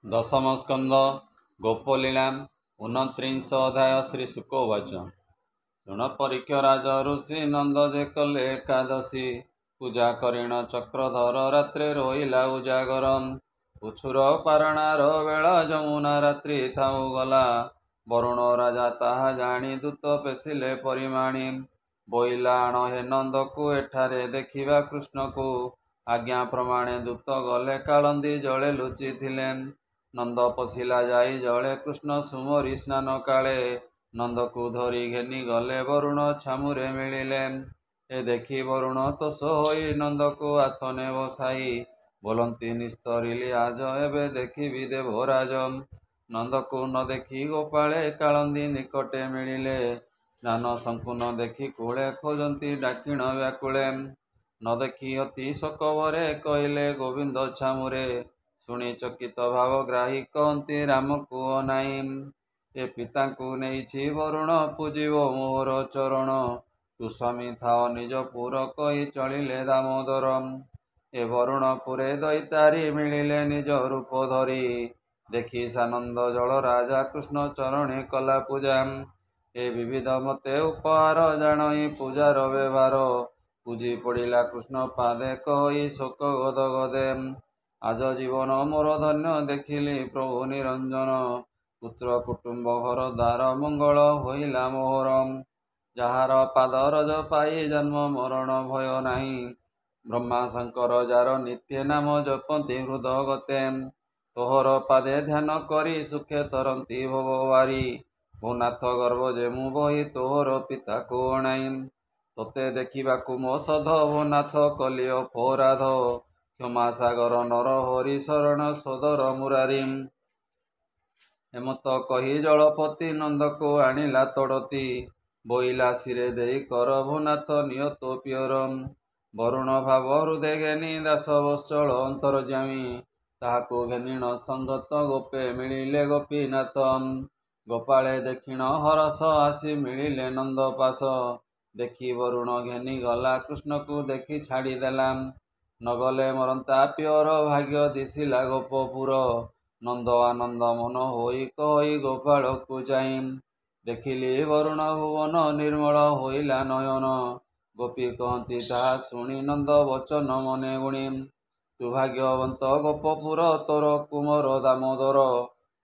दशम स्कंद गोपलीला 29 अध्याय श्री शुक उवाच शुण परीक्ष राज ऋषि नंद जे कले एकादशी पूजा करिण चक्रधर रात्रे रोइला उजागर उछुर पारणार बेला जमुना रात्रि थाउ गला वरुण राजा ताहा जानी दूत पेशिले परिमाणी बोइला आण हे नंद को एठारे देखिबा कृष्ण को आज्ञा प्रमाणे दूत गले कालंदी जले लुचि थिले नंद पशिला जाई जले कृष्ण सुमरी स्नान काले नंद को धरी घेनी गले वरुण छामुरे मिलिले ए देखी वरुण तोष होई नंद को आसने बसाई बोलंती निस्तरिली आज एबे देखिबि देवराज नंद को न देखी गोपाळे कालंदी निकटे मिलिले स्नान संपूर्ण देखी कूले खोजंती डाकिण व्याकुले न देखी अति शोकवरे कहले गोविंद छामुरे शुणी चकित भावग्राही कहती राम को अनाई ए पिता को नहीं वरुण पूजिब मोर चरण तु स्वामी थाओ निज पुर कही चलिले दामोदर ए वरुण पुरे दैतारी मिलिले निज रूप धरी देखी सानंद जल राजा कृष्ण चरणे कला पूजा ए विविध मते उपहार जाणई पूजार व्यवहार पूजी पड़िला कृष्ण पादे कही शोक गद गदे आज जीवन मोर धन्य देखिली प्रभु निरंजन पुत्र कुटुंब घर द्वार मंगल होइला मोहर जार पाद रज पाई जन्म मरण भय नाही ब्रह्मा शंकर जार नित्य नाम जपंती हृदय गते तोहर पादे ध्यान करी सुखे तरंती भववारी भूनाथ गर्भ जे मु बही तोहर पिता को अणाई तोते देखिबाकु मो सध भूनाथ कली अपराध क्षमा सागर नर हरि शरण सदर मुरारी हेमत कही जलपति नंद को आनिला तड़ती बोइला सिरे देई कर भूनाथ नियत पियर वरुण भाव हृदय घेनी दास वत्सल अंतरजामी ताहाको घेनिण संगत गोपे मिलिले गोपीनाथ गोपाळे देखिण हरस आसी मिलिले नंद पास देखी वरुण घेनी गला कृष्ण को देखी छाड़ी देला नगले मरंता प्योर भाग्य दिशिला गोपपुर नंद आनंद मन होई कही गोपाल को जाई देखिली वरुण भुवन निर्मल होइला नयन गोपी कहती ताहा शुणी नंद वचन मने गुणी तु भाग्यवंत गोपपुर तोर कुमर दामोदर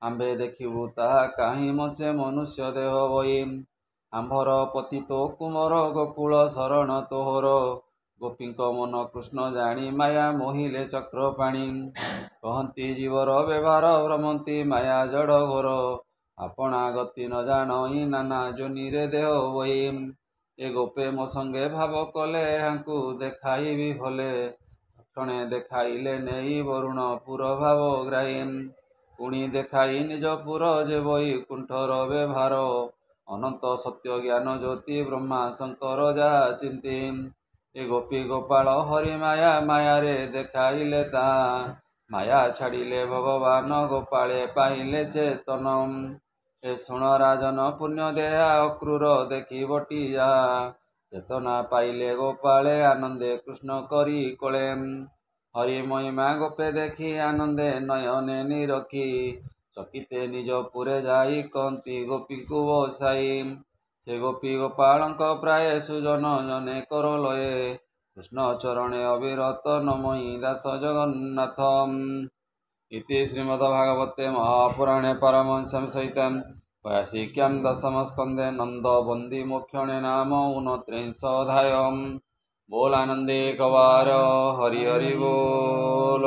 आंबे देखिबु ताहा काहीं मचे मनुष्य देह बई आंभर पतितो कुमर गोकुल शरण तोहर गोपीଙ୍କ मन कृष्ण जानी माया मोहिले चक्र पाणी कहती जीवर व्यवहार भ्रमंती माया जड़ घोर आपणा गति न जाणई नाना जोनिरे देह बई ए गोपे मो संगे भाव कले हांकु देखाइबि भले क्षणे देखाइले नेई वरुण पुर भाव ग्राही पुणी देखाई निज पुर जे बई कुंठर व्यवहार अनंत सत्य ज्ञान ज्योति ब्रह्मा शंकर जा चिंती ए गोपी गोपाल हरि माया माया रे देखाइले ता माया छाड़िले भगवान गोपाळे पाइले चेतन ए शुण राजन पुण्य देहा अक्रूर देखी बटी जा चेतना पाइले गोपाळे आनंदे कृष्ण करी कोले हरि महिमा गोपे देखी आनंदे नयने निरखी चकिते निज पुरे जाई कहती गोपी को बसाई से गोपी गोपालଙ୍କ प्राय सुजन जने कर लये कृष्ण चरणे अविरत नमयी दास जगन्नाथ इति श्रीमद्भागवते महापुराणे पारमहंस्यां सहितं वैयासिक्यां दशमस्कन्धे नन्दबन्दी मोक्षणे नाम 29 अध्यायः बोल आनन्दे कवार हरि हरि बोल।